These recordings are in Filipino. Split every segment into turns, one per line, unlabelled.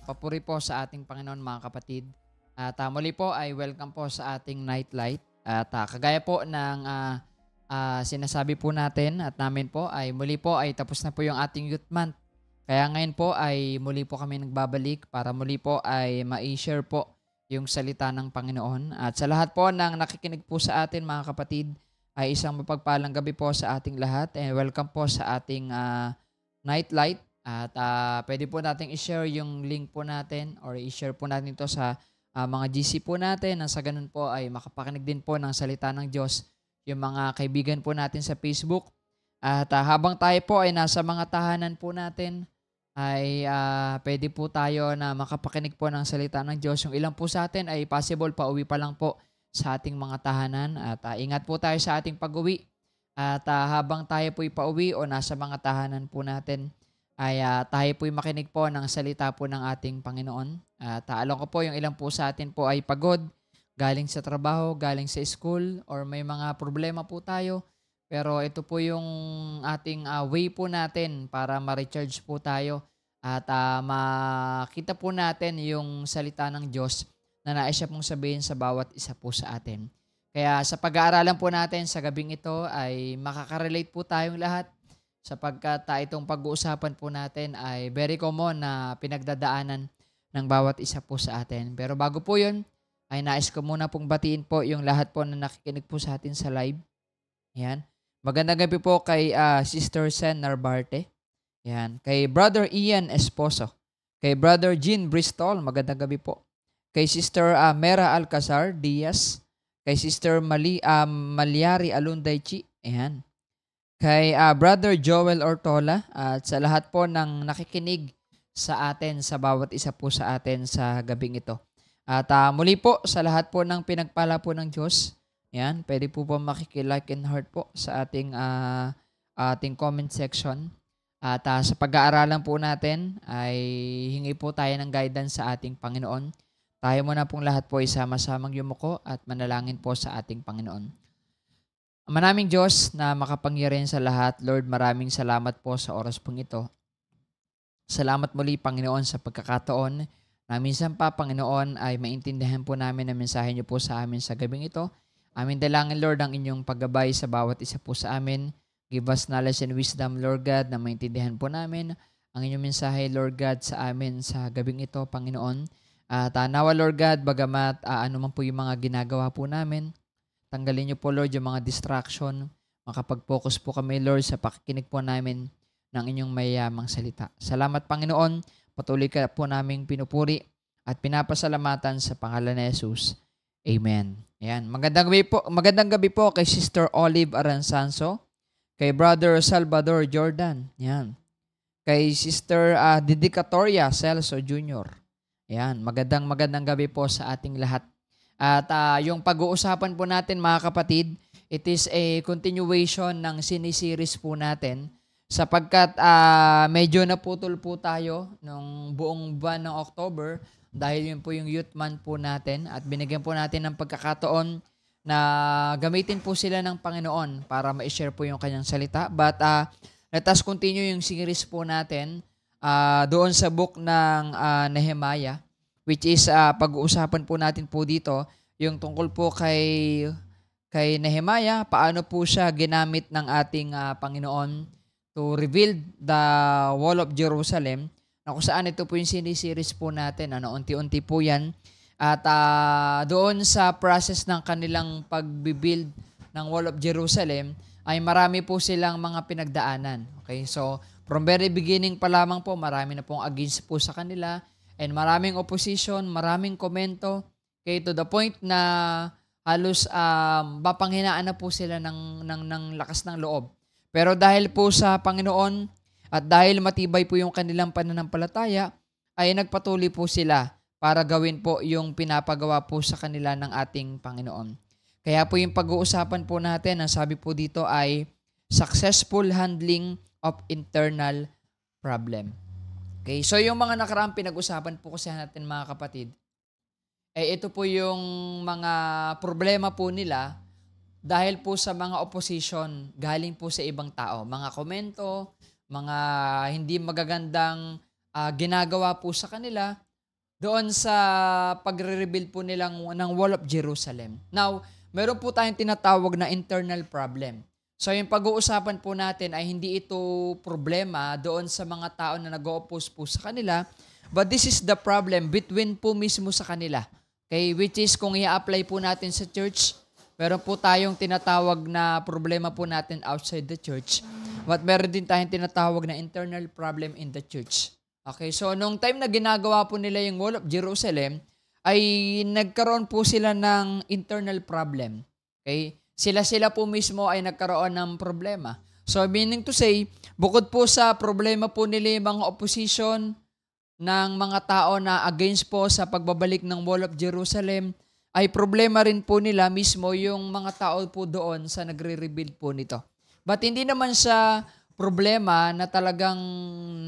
papuri po sa ating Panginoon mga kapatid. At muli po ay welcome po sa ating Nightlight. At kagaya po ng sinasabi po natin at namin po ay muli po ay tapos na po yung ating Youth Month. Kaya ngayon po ay muli po kami nagbabalik para muli po ay ma-share po yung salita ng Panginoon. At sa lahat po ng nakikinig po sa atin mga kapatid ay isang mapagpalang gabi po sa ating lahat and welcome po sa ating Nightlight. At pwede po natin i-share yung link po natin or i-share po natin ito sa mga GC po natin nang sa ganun po ay makapakinig din po ng salita ng Diyos yung mga kaibigan po natin sa Facebook. At habang tayo po ay nasa mga tahanan po natin ay pwede po tayo na makapakinig po ng salita ng Diyos. Yung ilang po sa atin ay possible pauwi pa lang po sa ating mga tahanan. At ingat po tayo sa ating pag-uwi. At habang tayo po'y pauwi o nasa mga tahanan po natin, ay tayo po'y makinig po ng salita po ng ating Panginoon. At alam ko po yung ilang po sa atin po ay pagod, galing sa trabaho, galing sa school, or may mga problema po tayo. Pero ito po yung ating way po natin para ma-recharge po tayo at makita po natin yung salita ng Diyos na nais siya pong sabihin sa bawat isa po sa atin. Kaya sa pag-aaralan po natin sa gabing ito ay makaka-relate po tayong lahat sapagkat itong pag-uusapan po natin ay very common na pinagdadaanan ng bawat isa po sa atin. Pero bago po yun, ay nais ko muna pong batiin po yung lahat po na nakikinig po sa atin sa live. Yan. Magandang gabi po kay Sister Sen Narbarte. Yan. Kay Brother Ian Esposo. Kay Brother Jean Bristol, magandang gabi po. Kay Sister Mera Alcazar Diaz. Kay Sister Malyari Alundaychi. Ayan. Kay Brother Joel Ortola at sa lahat po ng nakikinig sa atin, sa bawat isa po sa atin sa gabing ito. At muli po sa lahat po ng pinagpala po ng Diyos, yan, pwede po makikilike and heart po sa ating comment section. At sa pag-aaralan po natin ay hingi po tayo ng guidance sa ating Panginoon. Tayo muna pong lahat po ay sama-samang yumuko at manalangin po sa ating Panginoon. Maraming Diyos na makapangyarihan sa lahat, Lord, maraming salamat po sa oras pong ito. Salamat muli, Panginoon, sa pagkakataon na minsan pa, Panginoon, ay maintindihan po namin ang mensahe niyo po sa amin sa gabing ito. Amin dalangin, Lord, ang inyong paggabay sa bawat isa po sa amin. Give us knowledge and wisdom, Lord God, na maintindihan po namin ang inyong mensahe, Lord God, sa amin sa gabing ito, Panginoon. At nawa, Lord God, bagamat ano man po yung mga ginagawa po namin, tanggalin niyo po, Lord, yung mga distraction. Makapag-focus po kami, Lord, sa pakikinig po namin ng inyong mayamang salita. Salamat, Panginoon. Patuloy ka po naming pinupuri at pinapasalamatan sa pangalan ni Jesus. Amen. Ayan. Magandang gabi po kay Sister Olive Aransanso, kay Brother Salvador Jordan. Ayan. Kay Sister Dedicatoria Celso Jr. Ayan. Magandang gabi po sa ating lahat. At yung pag-uusapan po natin mga kapatid, it is a continuation ng siniseries po natin sapagkat medyo naputol po tayo nung buong buwan ng October dahil yun po yung Youth Month po natin at binigyan po natin ng pagkakataon na gamitin po sila ng Panginoon para ma-share po yung kanyang salita. But let us continue yung series po natin doon sa book ng Nehemiah, which is pag-uusapan po natin po dito yung tungkol po kay Nehemiah, paano po siya ginamit ng ating Panginoon to rebuild the wall of Jerusalem, na kung saan ito po yung siniseries po natin, unti-unti po yan. At doon sa process ng kanilang pag-build ng wall of Jerusalem, ay marami po silang mga pinagdaanan. Okay, so from very beginning pa lamang po, marami na pong against po sa kanila, and maraming opposition, maraming komento, okay, to the point na halos mapanghinaan na po sila ng lakas ng loob. Pero dahil po sa Panginoon at dahil matibay po yung kanilang pananampalataya, ay nagpatuloy po sila para gawin po yung pinapagawa po sa kanila ng ating Panginoon. Kaya po yung pag-uusapan po natin, ang sabi po dito ay successful handling of internal problem. Okay, so yung mga nakaraang pinag-usapan po kasi natin mga kapatid, ito po yung mga problema po nila dahil po sa mga opposition galing po sa ibang tao. Mga komento, mga hindi magagandang ginagawa po sa kanila doon sa pagre-rebuild po nilang ng Wall of Jerusalem. Now, meron po tayong tinatawag na internal problem. So yung pag-uusapan po natin ay hindi ito problema doon sa mga tao na nag-oppose po sa kanila, but this is the problem between po mismo sa kanila. Okay, which is kung i-apply po natin sa church, meron po tayong tinatawag na problema po natin outside the church, but meron din tayong tinatawag na internal problem in the church. Okay, so nung time na ginagawa po nila yung Wall of Jerusalem, ay nagkaroon po sila ng internal problem. Okay? Sila po mismo ay nagkaroon ng problema. So meaning to say, bukod po sa problema po nila yung mga opposition ng mga tao na against po sa pagbabalik ng Wall of Jerusalem, ay problema rin po nila mismo yung mga tao po doon sa nagre-rebuild po nito. But hindi naman siya problema na talagang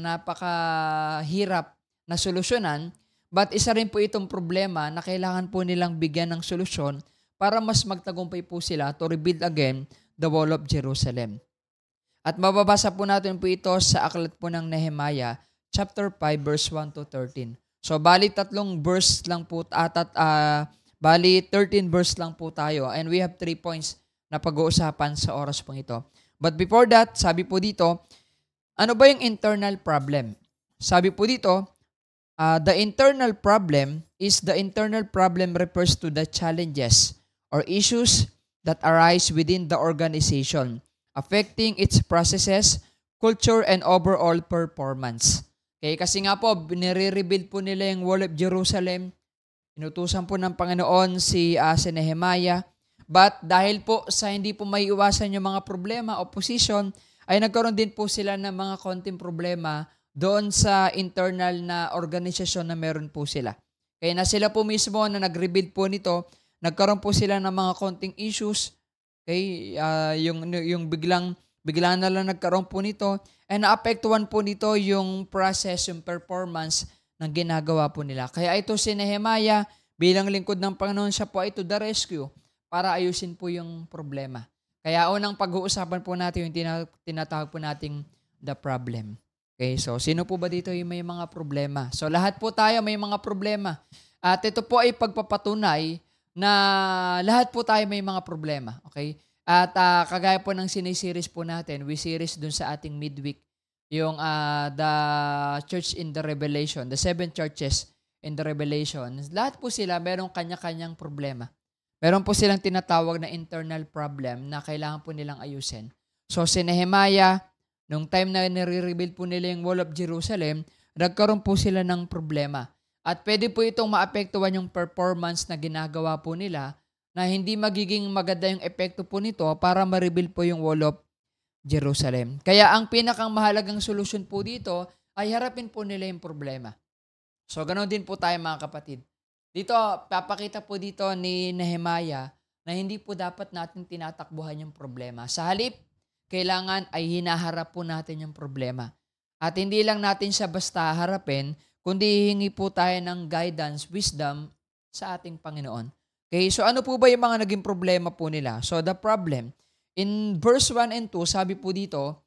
napakahirap na solusyonan, but isa rin po itong problema na kailangan po nilang bigyan ng solusyon para mas magtagumpay po sila to rebuild again the Wall of Jerusalem. At mababasa po natin po ito sa aklat po ng Nehemiah, chapter 5, verse 1 to 13. So, bali 3 verse lang po, bali 13 verse lang po tayo, and we have 3 points na pag-uusapan sa oras pong ito. But before that, sabi po dito, ano ba yung internal problem? Sabi po dito, the internal problem refers to the challenges or issues that arise within the organization, affecting its processes, culture, and overall performance. Okay, kasi nga po, nire-rebuild po nila yung Wall of Jerusalem. Inutusan po ng Panginoon si Nehemiah. But dahil po sa hindi po may iwasan yung mga problema, opposition, ay nagkaroon din po sila ng mga konting problema doon sa internal na organisasyon na meron po sila. Kaya na sila po mismo na nag-rebuild po nito, nagkaroon po sila ng mga konting issues. Okay, yung biglang na lang nagkaroon po nito, and naapektuhan po nito yung process, yung performance ng ginagawa po nila. Kaya ito si Nehemiah, bilang lingkod ng Panginoon, siya po ay to the rescue para ayusin po yung problema. Kaya unang pag-uusapan po natin yung tinatawag po nating the problem. Okay, so sino po ba dito yung may mga problema? So lahat po tayo may mga problema. At ito po ay pagpapatunay na lahat po tayo may mga problema. Okay? At kagaya po ng siniseries po natin, we series dun sa ating midweek, yung the church in the Revelation, the 7 churches in the Revelation. Lahat po sila merong kanya-kanyang problema. Meron po silang tinatawag na internal problem na kailangan po nilang ayusin. So si Nehemiah, nung time na nire-rebuild po nila yung Wall of Jerusalem, nagkaroon po sila ng problema. At pwede po itong maapektuhan yung performance na ginagawa po nila na hindi magiging maganda yung epekto po nito para ma-rebuild po yung Wall of Jerusalem. Kaya ang pinakang mahalagang solusyon po dito ay harapin po nila yung problema. So ganoon din po tayo mga kapatid. Dito, papakita po dito ni Nehemiah na hindi po dapat natin tinatakbuhan yung problema. Sa halip, kailangan ay hinaharap po natin yung problema. At hindi lang natin siya basta harapin, kundi hihingi po tayo ng guidance, wisdom sa ating Panginoon. Okay, so ano po ba yung mga naging problema po nila? So the problem, in verse 1 and 2, sabi po dito,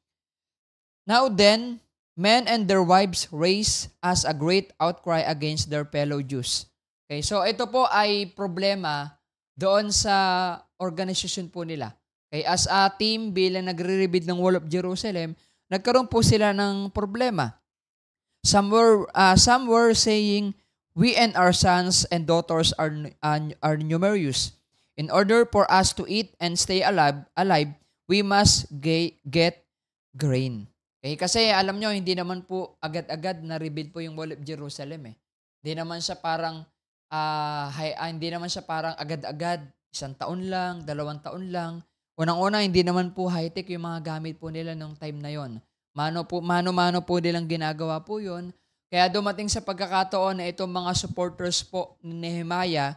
"Now then, men and their wives raised as a great outcry against their fellow Jews." Okay, so ito po ay problema doon sa organization po nila. Okay, as a team, bilang nagre-rebuild ng Wall of Jerusalem, nagkaroon po sila ng problema. Some were saying, "We and our sons and daughters are numerous. In order for us to eat and stay alive, we must get grain." Okay, kasi alam nyo, hindi naman po agad-agad na-rebuild po yung Wall of Jerusalem. Hindi naman siya parang agad-agad, 1 taon lang, 2 taon lang. Unang-una, hindi naman po high-tech yung mga gamit po nila nung time na yon. Mano-mano po nilang ginagawa po yun. Kaya dumating sa pagkakataon na itong mga supporters po ni Nehemiah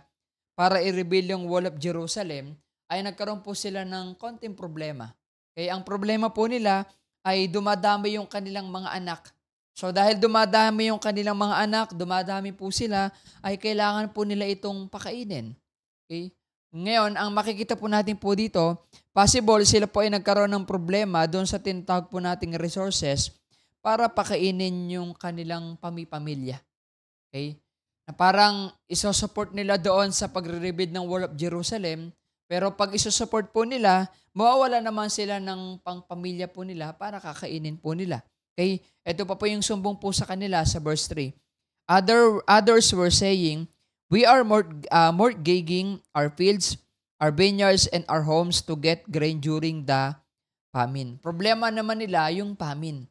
para i-rebuild yung Wall of Jerusalem, ay nagkaroon po sila ng konting problema. Kaya ang problema po nila ay dumadami yung kanilang mga anak. So dahil dumadami yung kanilang mga anak, dumadami po sila, ay kailangan po nila itong pakainin. Okay? Ngayon, ang makikita po natin po dito, possible sila po ay nagkaroon ng problema doon sa tinatawag po nating resources para pakainin yung kanilang pamilya. Okay? na parang isosupport nila doon sa pagre-rebuild ng Wall of Jerusalem, pero pag isosupport po nila, mawawala naman sila ng pangpamilya po nila para kakainin po nila. Okay? Ito pa po yung sumbong po sa kanila sa verse 3. Others were saying, "We are mortgaging our fields, our vineyards, and our homes to get grain during the famine." Problema naman nila yung famine.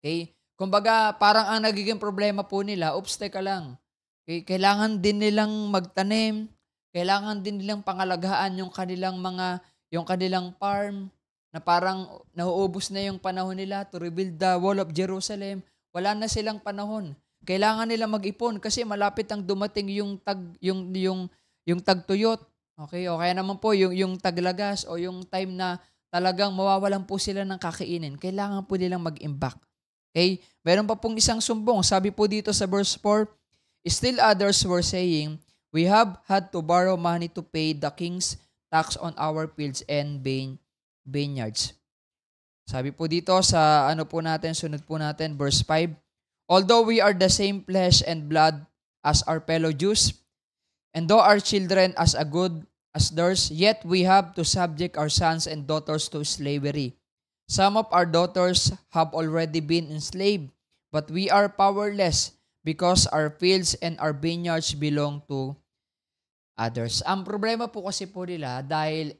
Okay? Kumbaga, parang ang nagiging problema po nila, oops, teka lang. Okay? Kailangan din nilang magtanim, kailangan din nilang pangalagaan yung kanilang farm, na parang nauubos na yung panahon nila to rebuild the wall of Jerusalem. Wala na silang panahon. Kailangan nila mag-ipon kasi malapit ang dumating yung tagtuyot. Okay? O kaya naman po yung taglagas o yung time na talagang mawawalan po sila ng kakainin. Kailangan po nilang mag-imbak. Okay? Meron pa pong isang sumbong. Sabi po dito sa verse 4, "Still others were saying, we have had to borrow money to pay the king's tax on our fields and vineyards." Sabi po dito sa sunod po natin, verse 5, "Although we are the same flesh and blood as our fellow Jews, and though our children as good as theirs, yet we have to subject our sons and daughters to slavery. Some of our daughters have already been enslaved, but we are powerless because our fields and our vineyards belong to others." Ang problema po kasi po nila dahil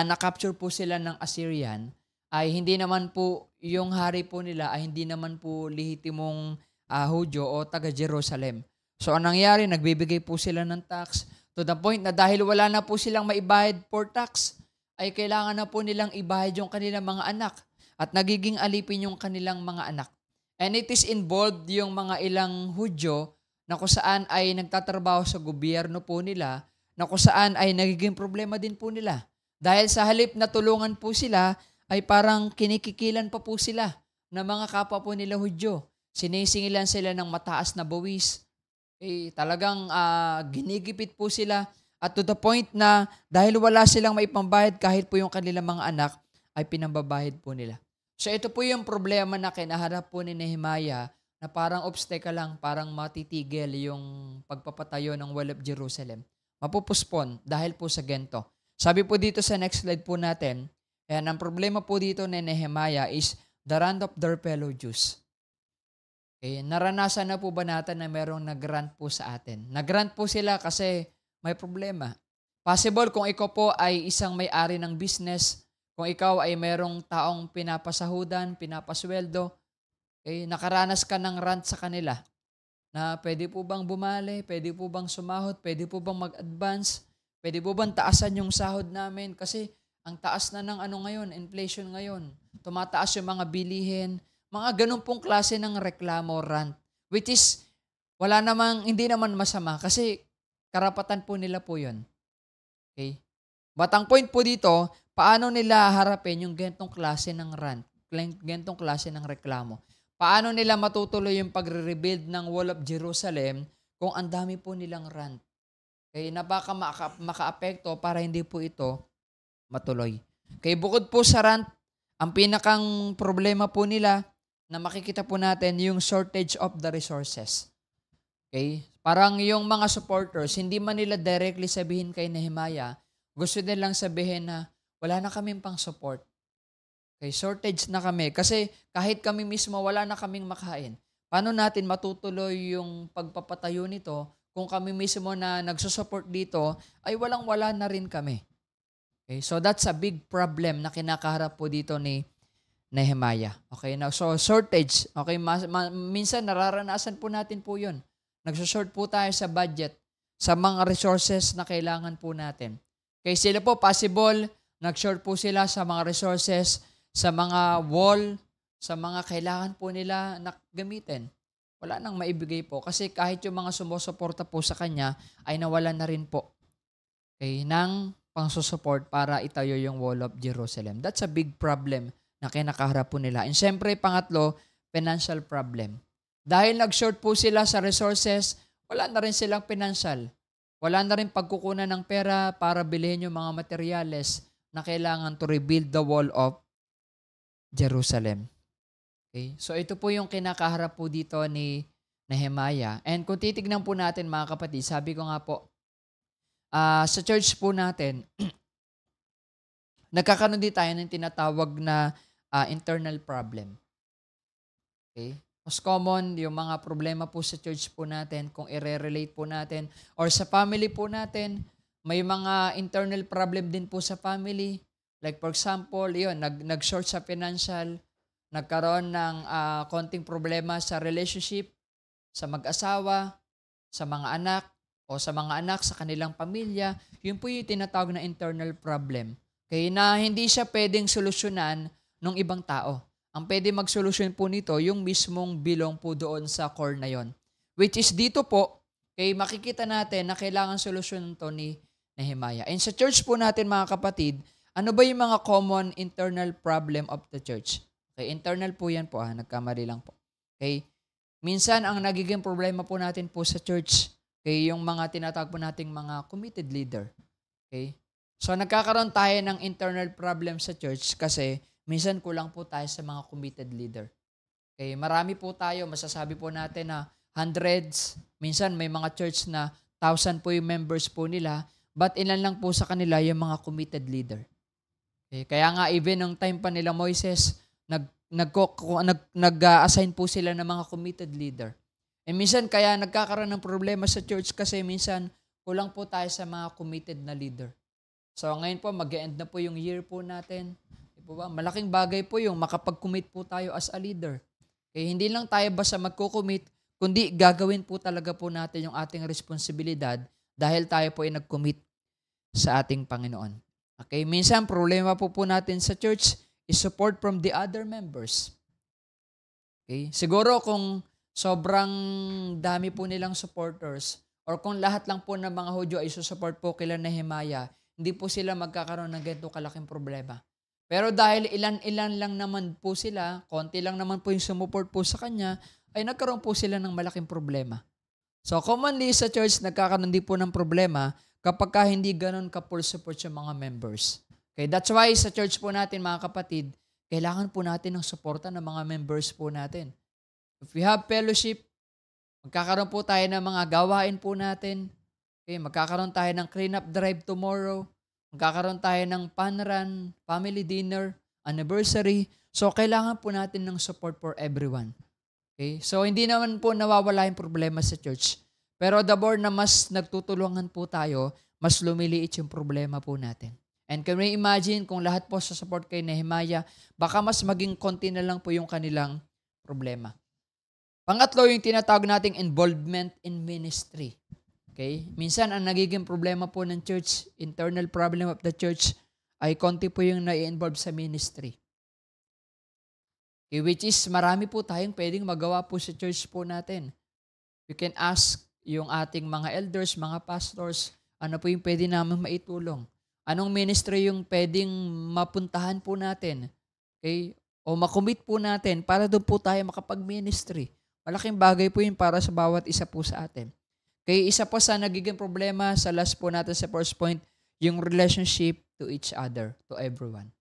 na-capture po sila ng Assyrian, ay hindi naman po yung hari po nila ay hindi naman po lehitimong Hudyo o taga Jerusalem. So anong nangyari, nagbibigay po sila ng tax to the point na dahil wala na po silang maibahid for tax, ay kailangan na po nilang ibahid yung kanilang mga anak at nagiging alipin yung kanilang mga anak. And it is involved yung mga ilang Hudyo na kung saan ay nagtatrabaho sa gobyerno po nila, na kung saan ay nagiging problema din po nila. Dahil sa halip na tulungan po sila, ay parang kinikikilan pa po sila ng mga kapwa po nila Hudyo. Sinisingilan sila ng mataas na buwis. Talagang ginigipit po sila at to the point na dahil wala silang maipambayad kahit po yung kanilang mga anak, ay pinambabahid po nila. So ito po yung problema na kinaharap po ni Nehemiah na parang obstacle lang, parang matitigil yung pagpapatayo ng Wall of Jerusalem. Mapupuspon dahil po sa gento. Sabi po dito sa next slide po natin, ang problema po dito ni Nehemiah is the rant of their fellow Jews. Okay, naranasan na po ba natin na merong nag-rant po sa atin? Nag-rant po sila kasi may problema. Possible kung ikaw po ay isang may-ari ng business, kung ikaw ay merong taong pinapasahudan, pinapasweldo, nakaranas ka ng rant sa kanila na pwede po bang bumali, pwede po bang sumahod, pwede po bang mag-advance, pwede po bang taasan yung sahod namin kasi ang taas na ng ngayon, inflation ngayon, tumataas yung mga bilihin, mga ganun pong klase ng reklamo, rant, which is hindi naman masama kasi karapatan po nila po yun. Okay? But ang point po dito, paano nila harapin yung gantong klase ng rant, gantong klase ng reklamo? Paano nila matutuloy yung pagre-rebuild ng Wall of Jerusalem kung ang dami po nilang rant? Okay, na baka maka-apekto para hindi po ito matuloy. Okay, bukod po sa rant, ang pinakang problema po nila na makikita po natin yung shortage of the resources. Okay? Parang yung mga supporters, hindi man nila directly sabihin kay Nehemiah, gusto nilang sabihin na wala na kaming pang support. Okay, shortage na kami. Kasi kahit kami mismo, wala na kaming makain. Paano natin matutuloy yung pagpapatayo nito kung kami mismo na nagsusupport dito ay walang-wala na rin kami? Okay, so that's a big problem na kinakaharap po dito ni Nehemiah. Okay, now so shortage. Okay, minsan nararanasan po natin po 'yon. Nagso-short po tayo sa budget, sa mga resources na kailangan po natin. Okay, sila po possible nag-short po sila sa mga resources, sa mga wall, sa mga kailangan po nila na gamitin. Wala nang maibigay po kasi kahit yung mga sumusuporta po sa kanya ay nawalan na rin po. Okay, ng pang-support para itayo yung Wall of Jerusalem. That's a big problem na kinakaharap po nila. And syempre, pangatlo, financial problem. Dahil nag-short po sila sa resources, wala na rin silang financial. Wala na rin pagkukunan ng pera para bilhin yung mga materyales na kailangan to rebuild the wall of Jerusalem. Okay? So ito po yung kinakaharap po dito ni Nehemiah. And kung titignan po natin mga kapatid, sabi ko nga po, sa church po natin, nagkakaroon din tayo ng tinatawag na internal problem. Okay? Most common, yung mga problema po sa church po natin, kung i-relate po natin, or sa family po natin, may mga internal problem din po sa family. Like for example, yun, nag-short sa financial, nagkaroon ng konting problema sa relationship, sa mag-asawa, sa mga anak, o sa mga anak sa kanilang pamilya. Yun po yung tinatawag na internal problem. Okay, na hindi siya pwedeng solusyonan ng ibang tao. Ang pwede magsolusyon po nito, yung mismong bilong po doon sa core na yon. Which is dito po, kay makikita natin na kailangan solusyon to ni Nehemiah. And sa church po natin mga kapatid, ano ba yung mga common internal problem of the church? Okay, internal po yan po, nagkamali lang po. Okay, minsan ang nagiging problema po natin po sa church, okay, yung mga tinatawag po nating mga committed leader. Okay, so nagkakaroon tayo ng internal problem sa church kasi minsan kulang po tayo sa mga committed leader. Okay, marami po tayo, masasabi po natin na hundreds, minsan may mga church na 1,000 po yung members po nila, but ilan lang po sa kanila yung mga committed leader. Okay, kaya nga even nung time pa nila Moises, nag-assign po sila ng mga committed leader. E minsan kaya nagkakaroon ng problema sa church kasi minsan kulang po tayo sa mga committed na leader. So ngayon po, mag-end na po yung year po natin. Malaking bagay po yung makapag-commit po tayo as a leader. Okay, hindi lang tayo basta magko-commit, kundi gagawin po talaga po natin yung ating responsibilidad dahil tayo po ay nag-commit sa ating Panginoon. Okay, minsan problema po natin sa church is support from the other members. Okay, siguro kung sobrang dami po nilang supporters or kung lahat lang po ng mga Hudyo ay susupport po kila Nehemiah, hindi po sila magkakaroon ng ganito kalaking problema. Pero dahil ilan-ilan lang naman po sila, konti lang naman po yung sumuport po sa kanya, ay nagkaroon po sila ng malaking problema. So commonly sa church, nagkakaroon din po ng problema kapag hindi ganun ka-full support yung mga members. Okay, that's why sa church po natin mga kapatid, kailangan po natin ng suporta ng mga members po natin. If we have fellowship, magkakaroon po tayo ng mga gawain po natin. Okay, magkakaroon tayo ng clean-up drive tomorrow. Magkakaroon tayo ng fun run, family dinner, anniversary. So, kailangan po natin ng support for everyone. Okay? So, hindi naman po nawawala yung problema sa church. Pero the more na mas nagtutulungan po tayo, mas lumiliit yung problema po natin. And can we imagine kung lahat po sa support kay Nehemiah, baka mas maging konti na lang po yung kanilang problema. Pangatlo, yung tinatawag nating involvement in ministry. Okay? Minsan, ang nagiging problema po ng church, internal problem of the church, ay konti po yung na-involve sa ministry. Okay, which is, marami po tayong pwedeng magawa po sa church po natin. You can ask yung ating mga elders, mga pastors, ano po yung pwede namin maitulong. Anong ministry yung pwedeng mapuntahan po natin? Okay? O makomit po natin para doon po tayo makapag-ministry. Malaking bagay po yun para sa bawat isa po sa atin. Kaya isa po sa nagiging problema sa last po natin sa first point, yung relationship to each other, to everyone.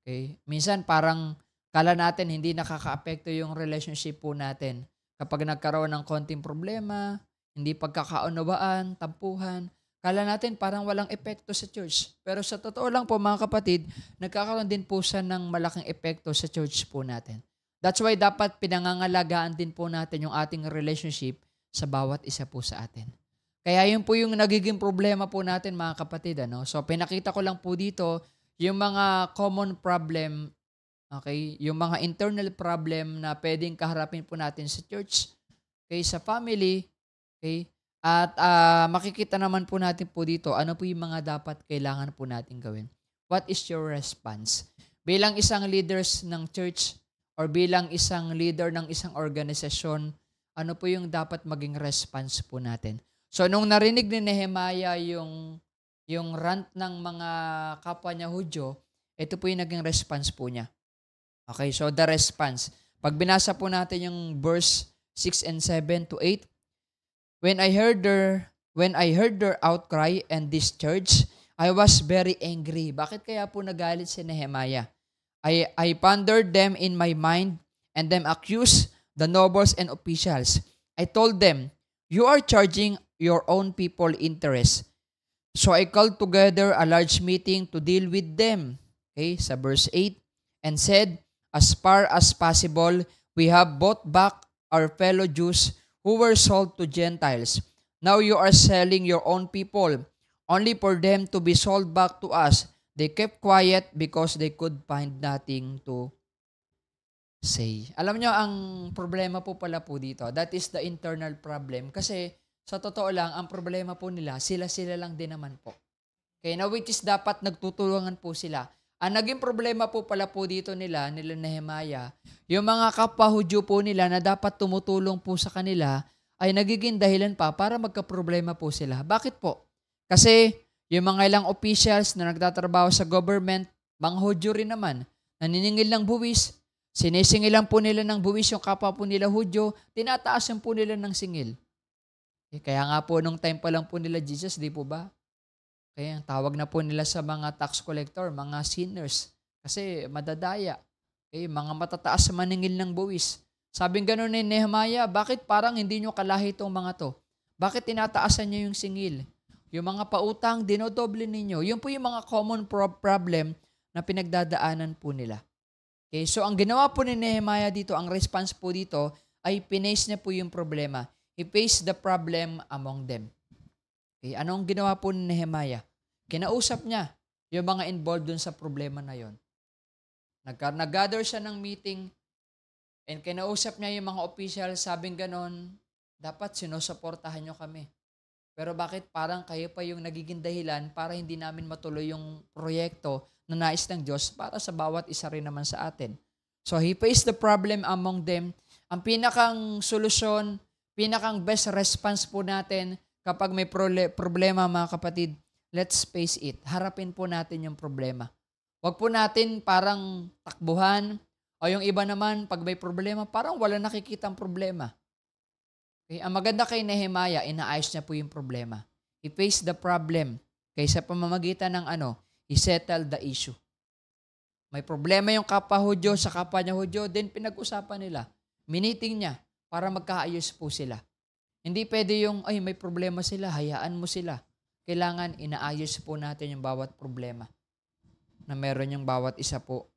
Okay? Minsan parang kala natin hindi nakaka-apekto yung relationship po natin. Kapag nagkaroon ng konting problema, hindi pagkakaunawaan, tampuhan, kala natin parang walang epekto sa church. Pero sa totoo lang po mga kapatid, nagkakaroon din po siya ng malaking epekto sa church po natin. That's why dapat pinangangalagaan din po natin yung ating relationship sa bawat isa po sa atin. Kaya yun po yung nagiging problema po natin mga kapatid. So pinakita ko lang po dito yung mga common problem, okay? Yung mga internal problem na pwedeng kaharapin po natin sa church, okay? Sa family, okay? At makikita naman po natin po dito ano po yung mga dapat kailangan po natin gawin. What is your response? Bilang isang leaders ng church or bilang isang leader ng isang organisasyon, ano po yung dapat maging response po natin? So, nung narinig ni Nehemiah yung rant ng mga kapwa niya Hudyo, ito po yung naging response po niya. Okay, so the response. Pag binasa po natin yung verse 6 and 7 to 8, When I heard their outcry and discharge, I was very angry. Bakit kaya po nagalit si Nehemiah? I pondered them in my mind and them accused the nobles and officials. I told them, you are charging your own people interest. So I called together a large meeting to deal with them. Okay, sa verse 8, and said, as far as possible, we have bought back our fellow Jews who were sold to Gentiles. Now you are selling your own people, only for them to be sold back to us. They kept quiet because they could find nothing to say. Alam nyo, ang problema po pala po dito, that is the internal problem. Kasi sa totoo lang, ang problema po nila, sila-sila lang din naman po. Okay, now which is dapat nagtutulungan po sila. Ang naging problema po pala po dito nila Nehemiah, yung mga kapwa Hudyo po nila na dapat tumutulong po sa kanila, ay nagiging dahilan pa para magkaproblema po sila. Bakit po? Kasi yung mga ilang officials na nagtatrabaho sa government, mga Hudyo rin naman, naniningil ng buwis, sinisingilan po nila ng buwis yung kapwa po nila Hudyo, tinataasan po nila ng singil. Kaya nga po, nung time pa lang po nila Jesus, di po ba? Kaya tawag na po nila sa mga tax collector, mga sinners. Kasi madadaya. Mga matataas sa maningil ng buwis. Sabing gano'n ni Nehemiah, bakit parang hindi nyo kalahi itong mga to? Bakit tinataasan nyo yung singil? Yung mga pautang, dinodoble ninyo. Yun po yung mga common problem na pinagdadaanan po nila. Okay, so ang ginawa po ni Nehemiah dito, ang response po dito, ay pinace niya po yung problema. He faced the problem among them. Okay, anong ginawa po ni Nehemiah? Kinausap niya yung mga involved dun sa problema na yon. Nag-gather siya ng meeting and kinausap niya yung mga official, sabing ganon, dapat sinusuportahan nyo kami. Pero bakit parang kayo pa yung nagiging dahilan para hindi namin matuloy yung proyekto na nais ng Diyos para sa bawat isa rin naman sa atin. So he faced the problem among them. Ang pinakang solusyon, pinakang best response po natin kapag may problema mga kapatid, let's face it. Harapin po natin yung problema. Huwag po natin parang takbuhan o yung iba naman pag may problema, parang wala nakikitang problema. Okay? Ang maganda kay Nehemiah, inaayos niya po yung problema. He faced the problem. Kaysa pamamagitan ng he settled the issue. May problema yung kapwa Hudyo sa kapwa niya Hudyo, then pinag-usapan nila. Miniting niya para magkaayos po sila. Hindi pwede yung, may problema sila, hayaan mo sila. Kailangan inaayos po natin yung bawat problema na meron yung bawat isa po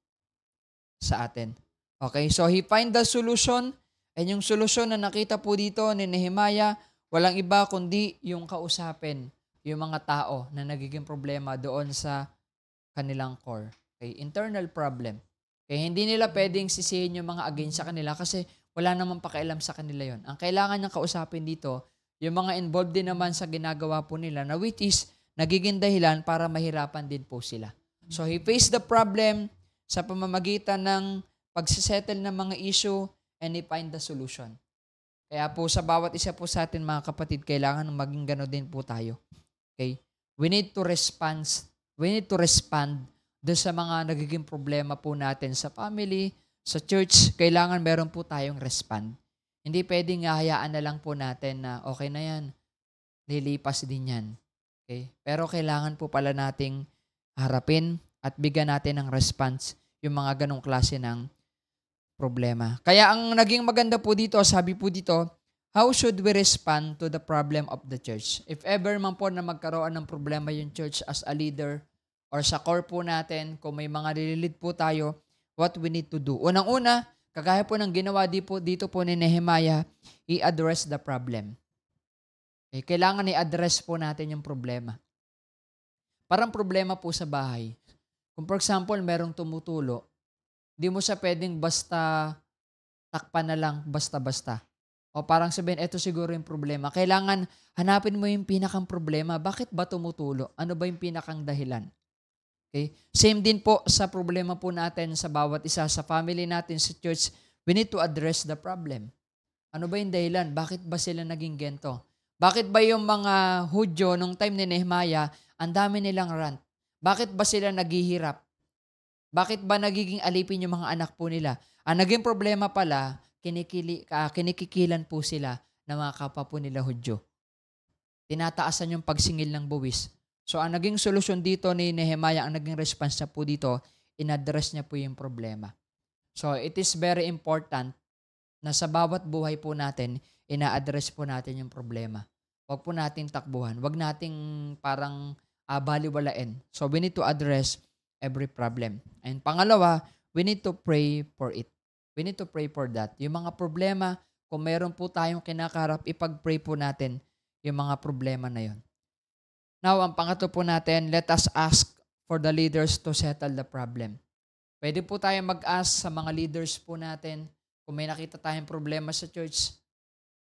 sa atin. Okay, so he find the solution, and yung solusyon na nakita po dito ni Nehemiah, walang iba kundi yung kausapin yung mga tao na nagiging problema doon sa kanilang core. Okay, internal problem. Okay, hindi nila pwedeng sisihin yung mga against sa kanila kasi wala namang pakialam sa kanila yon. Ang kailangan niyang kausapin dito, yung mga involved din naman sa ginagawa po nila na which is nagiging dahilan para mahirapan din po sila. So he faced the problem sa pamamagitan ng pagsisettle ng mga issue and he find the solution. Kaya po sa bawat isa po sa atin mga kapatid, kailangan maging gano'n din po tayo. Okay? We need to respond doon sa mga nagiging problema po natin sa family, sa church. Kailangan meron po tayong respond. Hindi pwedeng hayaan na lang po natin na okay na yan, lilipas din yan. Okay? Pero kailangan po pala nating harapin at bigyan natin ng response yung mga ganong klase ng problema. Kaya ang naging maganda po dito, sabi po dito, how should we respond to the problem of the church? If ever man po na magkaroon ng problema yung church as a leader or sa core po natin, kung may mga nililid po tayo, what we need to do? Unang-una, kagaya po ng ginawa dito po ni Nehemiah, i-address the problem. Okay, kailangan i-address po natin yung problema. Parang problema po sa bahay. Kung for example, merong tumutulo, di mo siya pwedeng basta takpan na lang, basta-basta. O parang sabihin, eto siguro yung problema. Kailangan hanapin mo yung pinakang problema. Bakit ba tumutulo? Ano ba yung pinakang dahilan? Okay? Same din po sa problema po natin sa bawat isa, sa family natin, sa church. We need to address the problem. Ano ba yung dahilan? Bakit ba sila naging gento? Bakit ba yung mga Hudyo nung time ni Nehemiah, ang dami nilang rant? Bakit ba sila naghihirap? Bakit ba nagiging alipin yung mga anak po nila? Ang naging problema pala, kinikikilan po sila ng mga kapwa po nila Hudyo. Tinataasan yung pagsingil ng buwis. So ang naging solusyon dito ni Nehemiah, ang naging response niya po dito, in-address niya po yung problema. So it is very important na sa bawat buhay po natin, ina-address po natin yung problema. Huwag po nating takbuhan. Huwag nating parang baliwalain. So we need to address every problem. And pangalawa, we need to pray for it. We need to pray for that. Yung mga problema, kung meron po tayong kinakaharap, ipag-pray po natin yung mga problema na yon. Now, ang pangatlo po natin, let us ask for the leaders to settle the problem. Pwede po tayo mag-ask sa mga leaders po natin kung may nakita tayong problema sa church,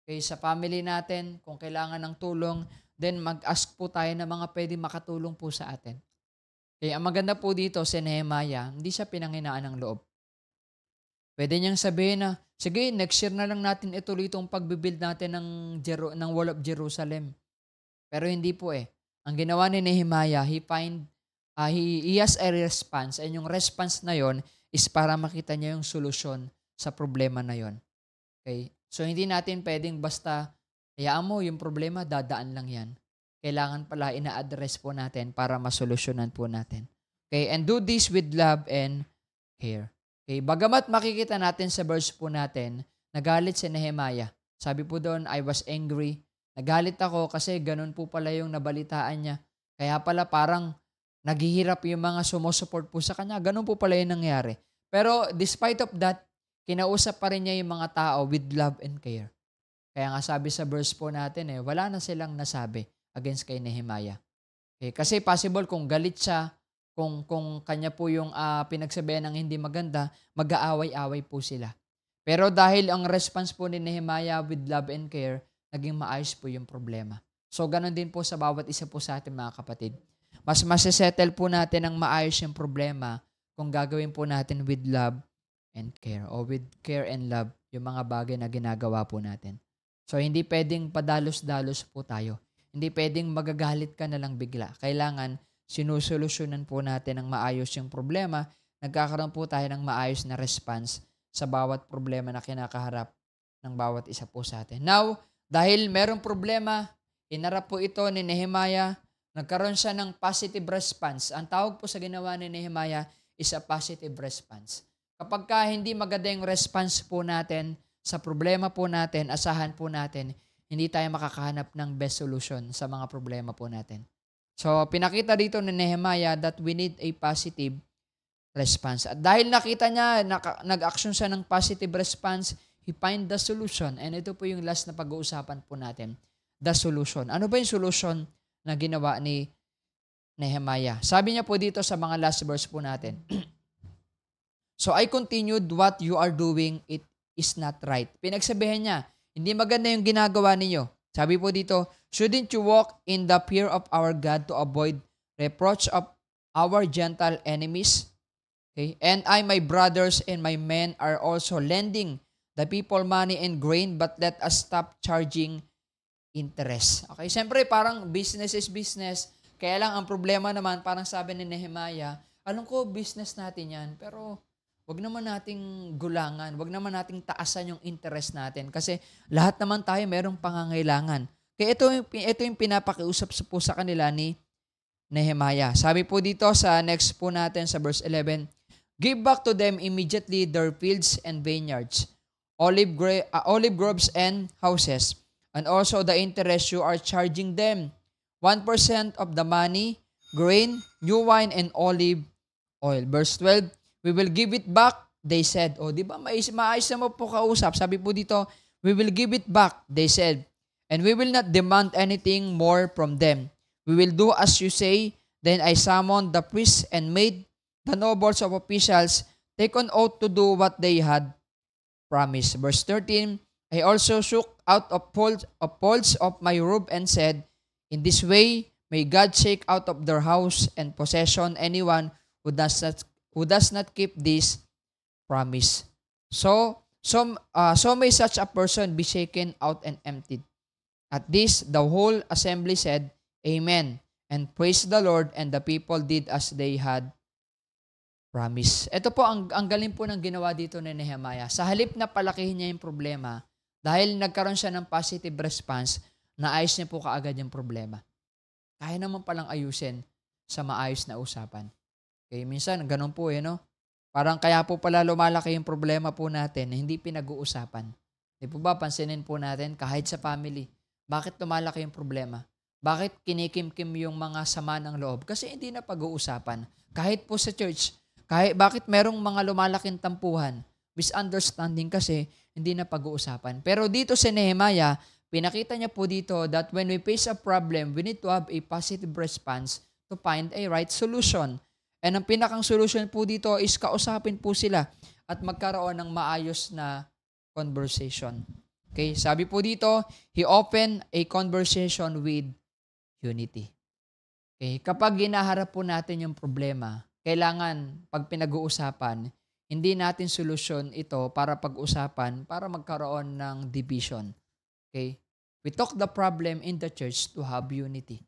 kay sa family natin, kung kailangan ng tulong, then mag-ask po tayo ng mga pwede makatulong po sa atin. Kaya ang maganda po dito si Nehemiah, hindi siya pinanghinaan ng loob. Pwede niyang sabihin na, sige, next year na lang natin ituloy itong pagbibuild natin ng Wall of Jerusalem. Pero hindi po eh. Ang ginawa ni Nehemiah, he has a response, and yung response na yon is para makita niya yung solusyon sa problema na yon. Okay? So hindi natin pwedeng basta, hayaan mo yung problema, dadaan lang yan. Kailangan pala ina-address po natin para masolusyonan po natin. Okay? And do this with love and care. Okay? Bagamat makikita natin sa verse po natin, nagalit si Nehemiah. Sabi po doon, I was angry. Nagalit ako kasi ganun po pala yung nabalitaan niya. Kaya pala parang naghihirap yung mga sumusupport po sa kanya. Ganun po pala yung nangyari. Pero despite of that, kinausap pa rin niya yung mga tao with love and care. Kaya nga sabi sa verse po natin, wala na silang nasabi against kay Nehemiah. Okay, kasi possible kung galit siya, kung kanya po yung pinagsabihan ng hindi maganda, mag-aaway-away po sila. Pero dahil ang response po ni Nehemiah with love and care, naging maayos po yung problema. So ganun din po sa bawat isa po sa ating mga kapatid. Mas masisettle po natin ang maayos yung problema kung gagawin po natin with love and care, o with care and love yung mga bagay na ginagawa po natin. So hindi pwedeng padalos-dalos po tayo. Hindi pwedeng magagalit ka na lang bigla. Kailangan sinusolusyonan po natin ng maayos yung problema. Nagkakaroon po tayo ng maayos na response sa bawat problema na kinakaharap ng bawat isa po sa atin. Now, dahil merong problema, inarap po ito ni Nehemiah, nagkaroon siya ng positive response. Ang tawag po sa ginawa ni Nehemiah is a positive response. Kapag hindi maganda yung response po natin sa problema po natin, asahan po natin, hindi tayo makakahanap ng best solution sa mga problema po natin. So, pinakita dito ni Nehemiah that we need a positive response. At dahil nakita niya, nag-action siya ng positive response, he find the solution. And ito po yung last na pag-uusapan po natin, the solution. Ano ba yung solution na ginawa ni Nehemiah? Sabi niya po dito sa mga last verse po natin, so I continued, what you are doing, it is not right. Pinagsabihan niya, hindi maganda yung ginagawa ninyo. Sabi po dito, shouldn't you walk in the fear of our God to avoid reproach of our Gentile enemies? Okay? And I, my brothers and my men are also lending the people money and grain, but let us stop charging interest. Okay, siyempre parang business is business. Kaya lang ang problema naman, parang sabi ni Nehemiah, alam ko business natin yan, pero wag naman nating gulangan, wag naman nating taasan yung interest natin kasi lahat naman tayo merong pangangailangan. Kaya ito yung pinapakiusap po sa kanila ni Nehemiah. Sabi po dito sa next po natin sa verse 11, give back to them immediately their fields and vineyards, olive groves and houses, and also the interest you are charging them. 1% of the money, grain, new wine, and olive oil. Verse 12, we will give it back, they said. O, di ba, maayos na mo po kausap. Sabi po dito, we will give it back, they said. And we will not demand anything more from them. We will do as you say. Then I summoned the priests and made the nobles of officials take on oath to do what they had promised. Verse 13, I also shook out of folds of my robe and said, in this way, may God shake out of their house and possession anyone who does not keep this promise. So may such a person be shaken out and emptied. At this, the whole assembly said, Amen, and praised the Lord, and the people did as they had promised. Ito po, ang galing po ng ginawa dito ni Nehemiah. Sa halip na palakihin niya yung problema, dahil nagkaroon siya ng positive response, naayos niya po kaagad yung problema. Kaya naman palang ayusin sa maayos na usapan. Okay, minsan, ganun po no? Parang kaya po pala lumalaki yung problema po natin na hindi pinag-uusapan. Di po ba, pansinin po natin, kahit sa family, bakit lumalaki yung problema? Bakit kinikimkim yung mga sama ng loob? Kasi hindi na pag-uusapan. Kahit po sa church, bakit merong mga lumalaking tampuhan? Misunderstanding kasi hindi na pag-uusapan. Pero dito si Nehemiah, pinakita niya po dito that when we face a problem, we need to have a positive response to find a right solution. And ang pinakang solution po dito is kausapin po sila at magkaroon ng maayos na conversation. Okay, sabi po dito, he opened a conversation with unity. Okay, kapag ginaharap po natin yung problema, kailangan pag pinag-uusapan, hindi natin solusyon ito para pag-usapan para magkaroon ng division. Okay? We talk the problem in the church to have unity.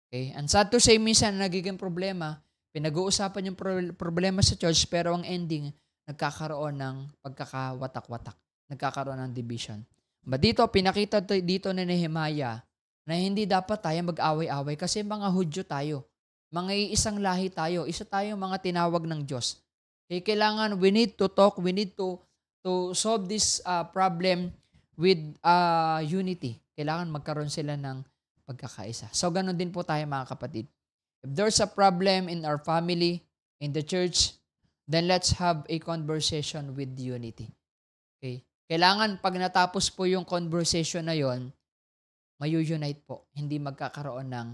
Okay? And sad to say, minsan nagiging problema, pinag-uusapan yung problema sa church pero ang ending, nagkakaroon ng pagkakawatak-watak. Nagkakaroon ng division. But dito, pinakita dito ni Nehemiah na hindi dapat tayo mag-away-away kasi mga Hudyo tayo. Mga isang lahi tayo. Isa tayong mga tinawag ng Diyos. Okay, kailangan, we need to talk, we need to solve this problem with unity. Kailangan magkaroon sila ng pagkakaisa. So, ganun din po tayo mga kapatid. If there's a problem in our family, in the church, then let's have a conversation with unity. Okay? Kailangan pag natapos po yung conversation na yon, mayu-unite po. Hindi magkakaroon ng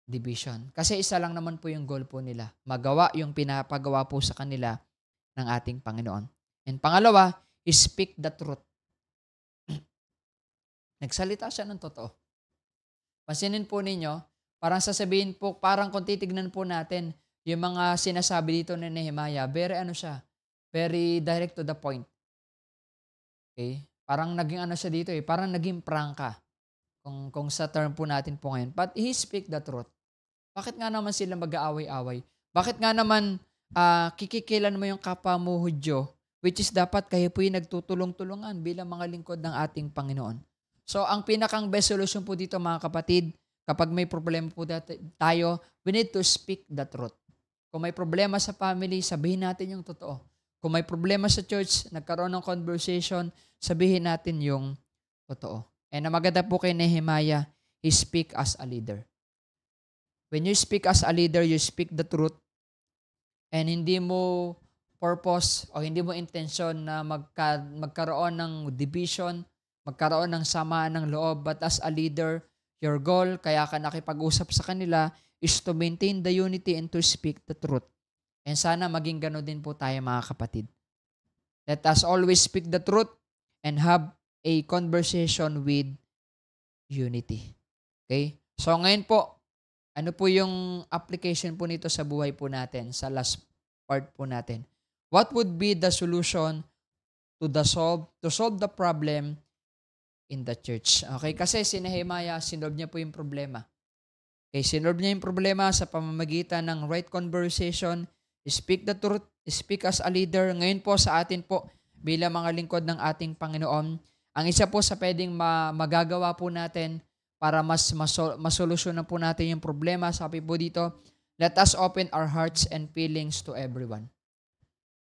division. Kasi isa lang naman po yung goal po nila. Magawa yung pinapagawa po sa kanila ng ating Panginoon. And pangalawa, speak the truth. Nagsalita siya ng totoo. Pansinin po ninyo, parang sasabihin po, parang kung titignan po natin, yung mga sinasabi dito ni Nehemiah, very direct to the point. Okay? Parang naging siya dito parang naging prangka. Kung sa term po natin po ngayon. But he speak the truth. Bakit nga naman sila mag-aaway-away? Bakit nga naman kikikilan mo yung kapwa mo Hudyo, which is dapat kayo po yung nagtutulong-tulungan bilang mga lingkod ng ating Panginoon. So, ang pinakang best solution po dito mga kapatid, kapag may problema po tayo, we need to speak the truth. Kung may problema sa family, sabihin natin yung totoo. Kung may problema sa church, nagkaroon ng conversation, sabihin natin yung totoo. And ang maganda po kay Nehemiah, he speak as a leader. When you speak as a leader, you speak the truth. And hindi mo purpose o hindi mo intention na magkaroon ng division, magkaroon ng samaan ng loob. But as a leader, your goal, kaya ka nakipag-usap sa kanila, is to maintain the unity and to speak the truth. And sana maging gano'n din po tayo mga kapatid. Let us always speak the truth and have a conversation with unity. Okay? So ngayon po, ano po yung application po nito sa buhay po natin, sa last part po natin? What would be the solution to solve the problem in the church? Okay, kasi si Nehemiah, sinolve niya po yung problema. Okay, sinolve niya yung problema sa pamamagitan ng right conversation, speak the truth, speak as a leader. Ngayon po sa atin po, bilang mga lingkod ng ating Panginoon, ang isa po sa pwedeng magagawa po natin para mas masolusyonan po natin yung problema, sabi po dito, let us open our hearts and feelings to everyone.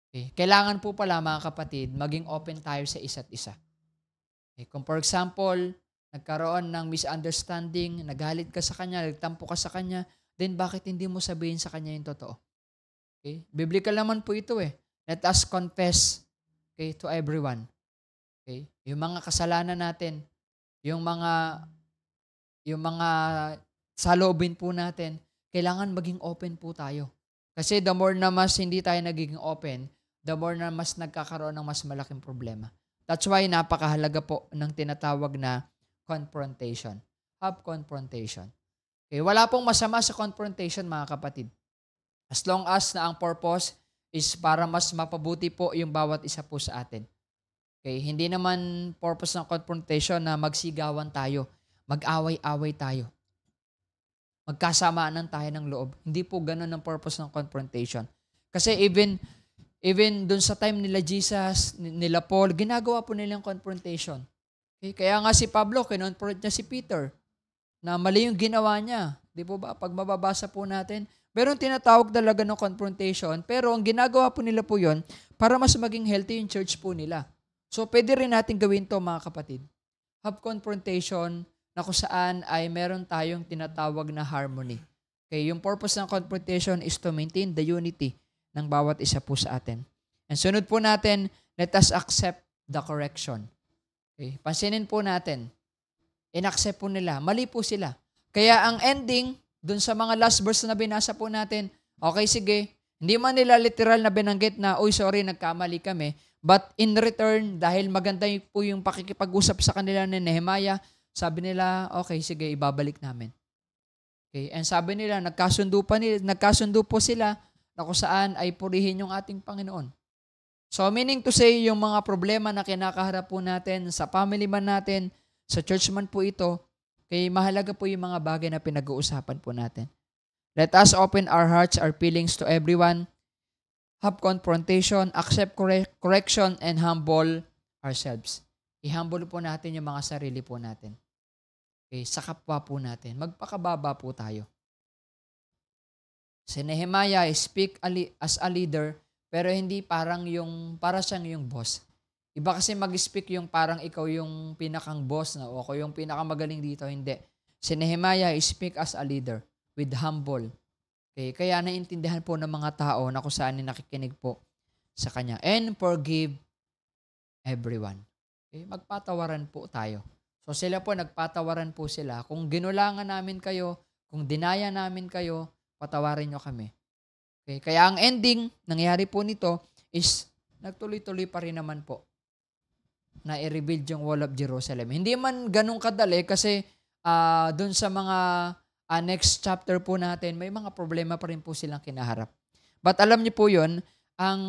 Okay. Kailangan po pala mga kapatid, maging open tayo sa isa't isa. Okay. Kung for example, nagkaroon ng misunderstanding, nagalit ka sa kanya, nagtampo ka sa kanya, then bakit hindi mo sabihin sa kanya yung totoo? Okay. Biblical naman po ito Let us confess to everyone. Okay? Yung mga kasalanan natin, yung mga saloobin po natin, kailangan maging open po tayo. Kasi the more na mas hindi tayo nagiging open, the more na mas nagkakaroon ng mas malaking problema. That's why napakahalaga po ng tinatawag na confrontation. Have confrontation. Okay? Wala pong masama sa confrontation mga kapatid. As long as na ang purpose is para mas mapabuti po yung bawat isa po sa atin. Okay, hindi naman purpose ng confrontation na magsigawan tayo, mag-away-away tayo, magkasamaan tayo ng loob. Hindi po ganun ang purpose ng confrontation. Kasi even dun sa time nila Jesus, nila Paul, ginagawa po nila yung confrontation. Okay, kaya nga si Pablo, kinonfront niya si Peter na mali yung ginawa niya. Di po ba? Pag mababasa po natin, meron tinatawag talaga ng confrontation, pero ang ginagawa po nila po yun para mas maging healthy yung church po nila. So, pwede rin natin gawin to mga kapatid. Have confrontation na kung saan ay meron tayong tinatawag na harmony. Okay, yung purpose ng confrontation is to maintain the unity ng bawat isa po sa atin. And sunod po natin, let us accept the correction. Okay, pansinin po natin, in-accept po nila, mali po sila. Kaya ang ending, dun sa mga last verse na binasa po natin, okay, sige, hindi man nila literal na binanggit na, uy, sorry, nagkamali kami. But in return, dahil maganda po yung pakikipag-usap sa kanila ni Nehemiah, sabi nila, okay, sige, ibabalik namin. Okay, and sabi nila, nagkasundo po sila na kung saan ay purihin yung ating Panginoon. So, meaning to say, yung mga problema na kinakaharap po natin, sa family man natin, sa church man po ito, kaya mahalaga po yung mga bagay na pinag-uusapan po natin. Let us open our hearts, our feelings to everyone, have confrontation, accept correction, and humble ourselves. I-humble po natin yung mga sarili po natin. Okay, sa kapwa po natin. Magpakababa po tayo. Si Nehemiah, speak as a leader, pero hindi para siyang yung boss. Iba kasi mag-speak yung parang ikaw yung pinakang boss na o ako yung pinakamagaling dito. Hindi. Si Nehemiah, speak as a leader with humble. Okay, kaya naiintindihan po ng mga tao na kung saan nakikinig po sa kanya. And forgive everyone. Okay, magpatawaran po tayo. So sila po, nagpatawaran po sila. Kung ginulangan namin kayo, kung dinaya namin kayo, patawarin nyo kami. Okay? Kaya ang ending, nangyari po nito, is nagtuloy-tuloy pa rin naman po na i-rebuild yung Wall of Jerusalem. Hindi man ganun kadali kasi dun sa mga next chapter po natin, may mga problema pa rin po silang kinaharap. But alam niyo po yun, ang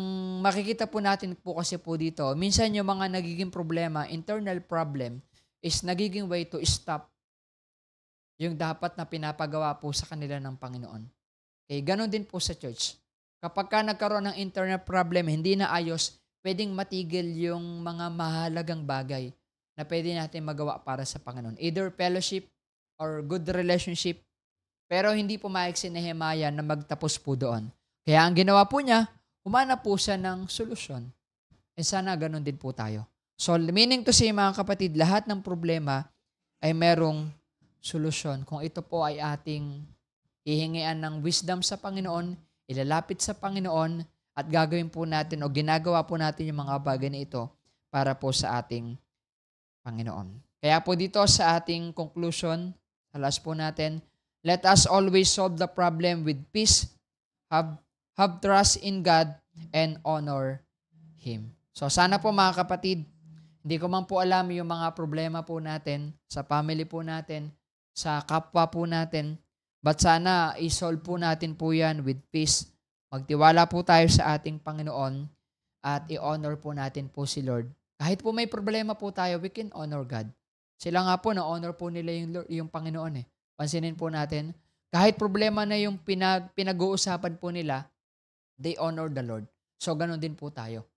makikita po natin po kasi po dito, minsan yung mga nagiging problema, internal problem, is nagiging way to stop yung dapat na pinapagawa po sa kanila ng Panginoon. Okay, ganun din po sa church. Kapag ka nagkaroon ng internal problem, hindi na ayos, pwedeng matigil yung mga mahalagang bagay na pwede natin magawa para sa Panginoon. Either fellowship or good relationship. Pero hindi pumayag si Nehemiah na magtapos po doon. Kaya ang ginawa po niya, humanap po siya ng solusyon. E sana ganun din po tayo. So, meaning to say mga kapatid, lahat ng problema ay merong solusyon. Kung ito po ay ating hihingian ng wisdom sa Panginoon, ilalapit sa Panginoon, at gagawin po natin o ginagawa po natin yung mga bagay na ito para po sa ating Panginoon. Kaya po dito sa ating conclusion, sa last po natin, let us always solve the problem with peace, have trust in God, and honor Him. So sana po mga kapatid, hindi ko man po alam yung mga problema po natin, sa family po natin, sa kapwa po natin, but sana i-solve po natin po yan with peace. Magtiwala po tayo sa ating Panginoon at i-honor po natin po si Lord. Kahit po may problema po tayo, we can honor God. Sila nga po, na-honor po nila yung Panginoon eh. Pansinin po natin, kahit problema na yung pinag-uusapan po nila, they honor the Lord. So, ganun din po tayo.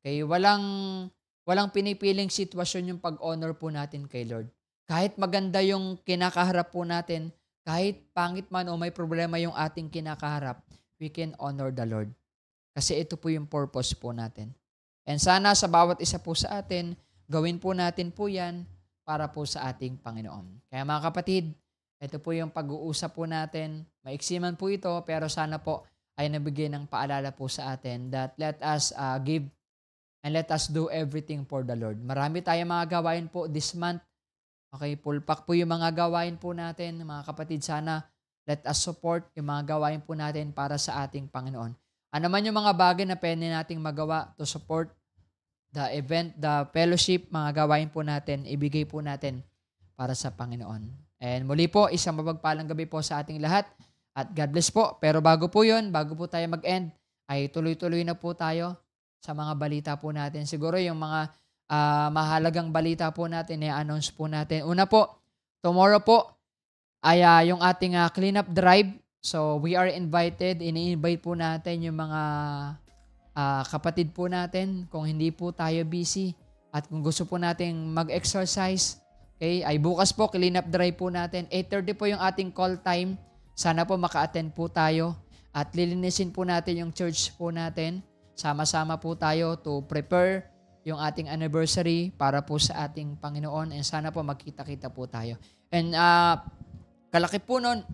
Okay, walang pinipiling sitwasyon yung pag-honor po natin kay Lord. Kahit maganda yung kinakaharap po natin, kahit pangit man o may problema yung ating kinakaharap, we can honor the Lord. Kasi ito po yung purpose po natin. And sana sa bawat isa po sa atin, gawin po natin po yan para po sa ating Panginoon. Kaya mga kapatid, ito po yung pag-uusap po natin. Maiksi man po ito, pero sana po ay nabigyan ng paalala po sa atin that let us give and let us do everything for the Lord. Marami tayong mga gawain po this month. Okay, pulpak po yung mga gawain po natin. Mga kapatid, sana let us support yung mga gawain po natin para sa ating Panginoon. Ano man yung mga bagay na pwede nating magawa to support the event, the fellowship, mga gawain po natin, ibigay po natin para sa Panginoon. And muli po, isang mapagpalang gabi po sa ating lahat. At God bless po. Pero bago po yun, bago po tayo mag-end, ay tuloy-tuloy na po tayo sa mga balita po natin. Siguro yung mga mahalagang balita po natin, i-announce po natin. Una po, tomorrow po, ay yung ating cleanup drive. So, we are invited. Ini-invite po natin yung mga kapatid po natin. Kung hindi po tayo busy at kung gusto po nating mag-exercise, okay, ay bukas po, cleanup drive po natin. 8:30 po yung ating call time. Sana po maka-attend po tayo at lilinisin po natin yung church po natin. Sama-sama po tayo to prepare yung ating anniversary para po sa ating Panginoon, and sana po magkita-kita po tayo. And kalaki po nun,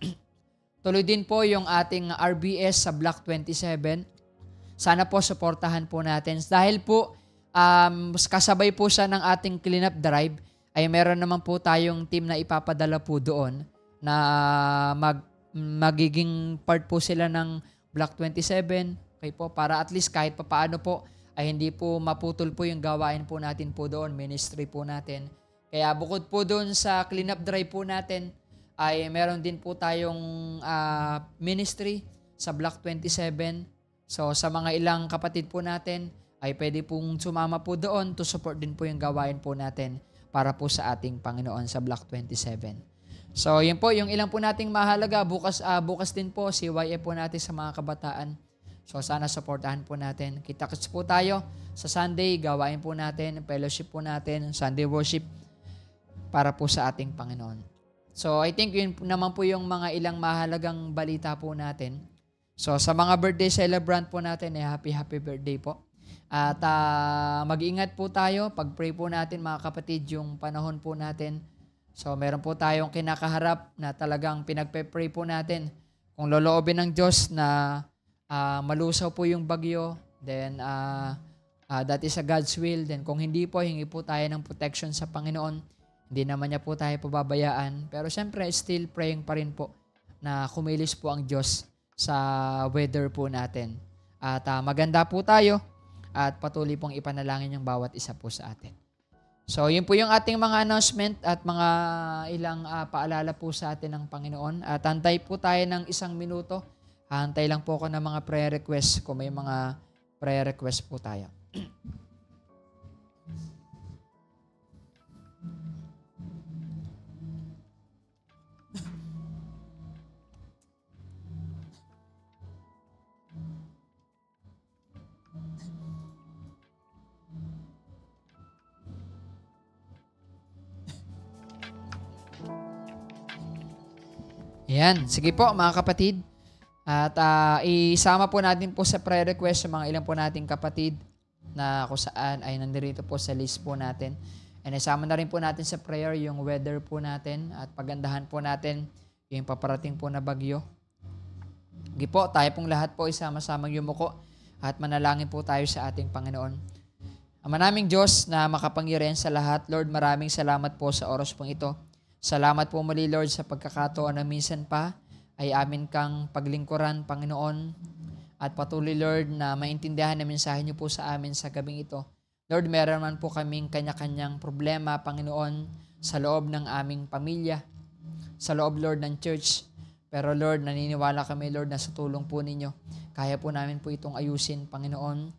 tuloy din po yung ating RBS sa Block 27. Sana po suportahan po natin. Dahil po kasabay po siya ng ating cleanup drive, ay meron naman po tayong team na ipapadala po doon na magiging part po sila ng Block 27. Okay po, para at least kahit papaano po ay hindi po maputol po yung gawain po natin po doon, ministry po natin. Kaya bukod po doon sa cleanup drive po natin, ay meron din po tayong ministry sa Block 27. So sa mga ilang kapatid po natin, ay pwede pong sumama po doon to support din po yung gawain po natin para po sa ating Panginoon sa Block 27. So yun po, yung ilang po nating mahalaga. Bukas din po, CYF po natin sa mga kabataan. So sana supportahan po natin. Kita-kits po tayo sa Sunday, gawain po natin, fellowship po natin, Sunday worship para po sa ating Panginoon. So I think yun naman po yung mga ilang mahalagang balita po natin. So sa mga birthday celebrant po natin, happy birthday po. At mag-ingat po tayo, pag-pray po natin mga kapatid yung panahon po natin. So meron po tayong kinakaharap na talagang pinagpe-pray po natin. Kung loloobin ng Diyos na malusaw po yung bagyo, then that is a God's will. Then kung hindi po, hingi po tayo ng protection sa Panginoon. Hindi naman niya po tayo pababayaan. Pero siyempre, still praying pa rin po na kumilos po ang Diyos sa weather po natin. At maganda po tayo at patuloy pong ipanalangin yung bawat isa po sa atin. So, yun po yung ating mga announcement at mga ilang paalala po sa atin ng Panginoon. At antay po tayo ng 1 minuto. Hantay lang po ako ng mga prayer requests kung may mga prayer requests po tayo. Ayan, sige po mga kapatid. At isama po natin po sa prayer request sa mga ilang po nating kapatid na kung saan ay nandito po sa list po natin. And isama na rin po natin sa prayer yung weather po natin at pagandahan po natin yung paparating po na bagyo. Sige po, tayo pong lahat po isama-samang yumuko at manalangin po tayo sa ating Panginoon. Ama naming Diyos na makapangyarihan sa lahat, Lord, maraming salamat po sa oras pong ito. Salamat po muli, Lord, sa pagkakataon na minsan pa ay amin kang paglingkuran, Panginoon. At patuloy, Lord, na maintindihan na mensahe niyo po sa amin sa gabing ito. Lord, meron man po kaming kanya-kanyang problema, Panginoon, sa loob ng aming pamilya, sa loob, Lord, ng church. Pero, Lord, naniniwala kami, Lord, na sa tulong po ninyo, kaya po namin po itong ayusin, Panginoon.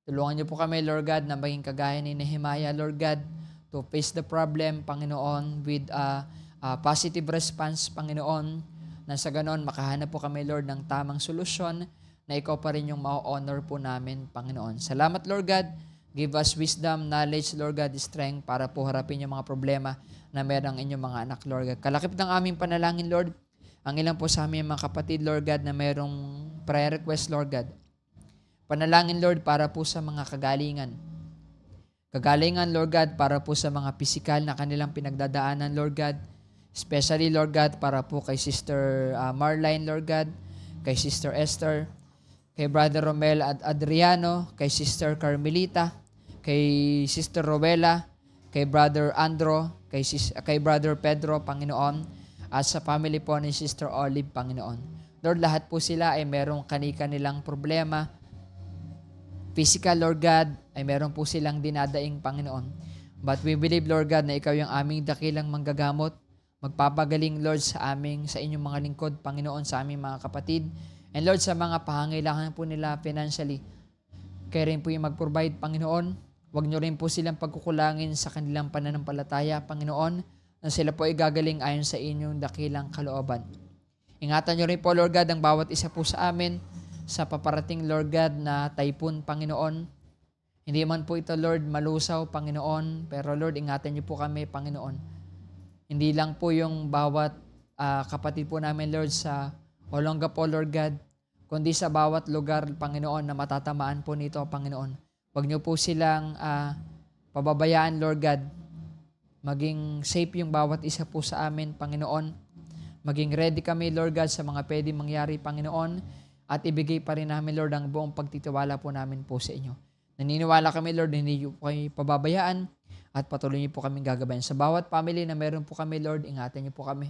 Tulungan niyo po kami, Lord God, na maging kagaya ni Nehemiah, Lord God, to face the problem, Panginoon, with a positive response, Panginoon, na sa ganon makahanap po kami, Lord, ng tamang solusyon na ikaw pa rin yung ma-honor po namin, Panginoon. Salamat, Lord God. Give us wisdom, knowledge, Lord God, strength para po harapin yung mga problema na meron ang inyong mga anak, Lord God. Kalakip ng aming panalangin, Lord, ang ilang po sa aming mga kapatid, Lord God, na merong prayer request, Lord God. Panalangin, Lord, para po sa mga kagalingan. Kagalingan, Lord God, para po sa mga pisikal na kanilang pinagdadaanan, Lord God. Especially, Lord God, para po kay Sister Marline, Lord God, kay Sister Esther, kay Brother Romel at Adriano, kay Sister Carmelita, kay Sister Rowela, kay Brother Andro, kay Brother Pedro, Panginoon, at sa family po ni Sister Olive, Panginoon. Lord, lahat po sila ay merong kani-kanilang problema. Physical, Lord God, ay meron po silang dinadaing, Panginoon. But we believe, Lord God, na ikaw yung aming dakilang manggagamot. Magpapagaling, Lord, sa inyong mga lingkod, Panginoon, sa aming mga kapatid. And Lord, sa mga pangangailangan po nila financially, kayo rin po yung mag-provide, Panginoon. Huwag nyo rin po silang pagkukulangin sa kanilang pananampalataya, Panginoon, na sila po ay gagaling ayon sa inyong dakilang kalooban. Ingatan nyo rin po, Lord God, ang bawat isa po sa amin sa paparating, Lord God, na typhoon, Panginoon. Hindi man po ito, Lord, malusaw, Panginoon, pero Lord, ingatan niyo po kami, Panginoon. Hindi lang po yung bawat kapatid po namin, Lord, sa Olongapo, Lord God, kundi sa bawat lugar, Panginoon, na matatamaan po nito, Panginoon. Huwag niyo po silang pababayaan, Lord God. Maging safe yung bawat isa po sa amin, Panginoon. Maging ready kami, Lord God, sa mga pwede mangyari, Panginoon. At ibigay pa rin namin, Lord, ang buong pagtitiwala po namin po sa inyo. Naniniwala kami, Lord, na hindi niyo po kayo pababayaan at patuloy niyo po kaming gagabayan. Sa bawat family na meron po kami, Lord, ingatan niyo po kami.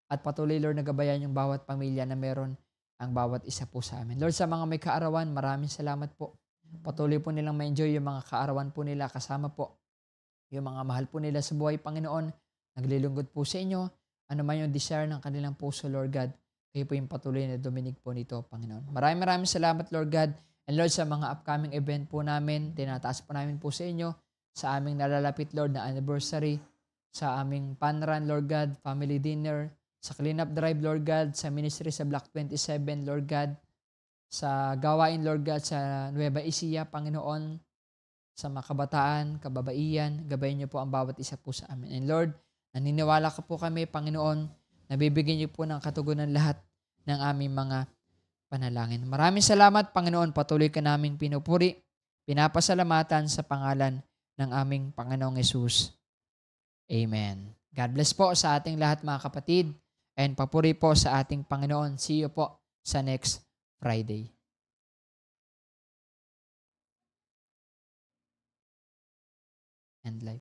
At patuloy, Lord, na gabayan yung bawat pamilya na meron ang bawat isa po sa amin. Lord, sa mga may kaarawan, maraming salamat po. Patuloy po nilang ma-enjoy yung mga kaarawan po nila kasama po yung mga mahal po nila sa buhay, Panginoon. Naglilingkod po sa inyo. Ano man yung desire ng kanilang puso, Lord God. Kayo po yung patuloy na duminig po nito, Panginoon. Maraming salamat, Lord God. And Lord, sa mga upcoming event po namin, tinataas po namin po sa inyo, sa aming nalalapit, Lord, na anniversary, sa aming panran, Lord God, family dinner, sa cleanup drive, Lord God, sa ministry sa Block 27, Lord God, sa gawain, Lord God, sa Nueva Ecija, Panginoon, sa mga kabataan, kababaihan, gabayin niyo po ang bawat isa po sa amin. And Lord, naniniwala ka po kami, Panginoon, nabibigyan niyo po ng katugunan lahat ng aming mga panalangin. Maraming salamat, Panginoon. Patuloy ka naming pinupuri, pinapasalamatan sa pangalan ng aming Panginoong Yesus. Amen. God bless po sa ating lahat, mga kapatid, and papuri po sa ating Panginoon. See you po sa next Friday. And life.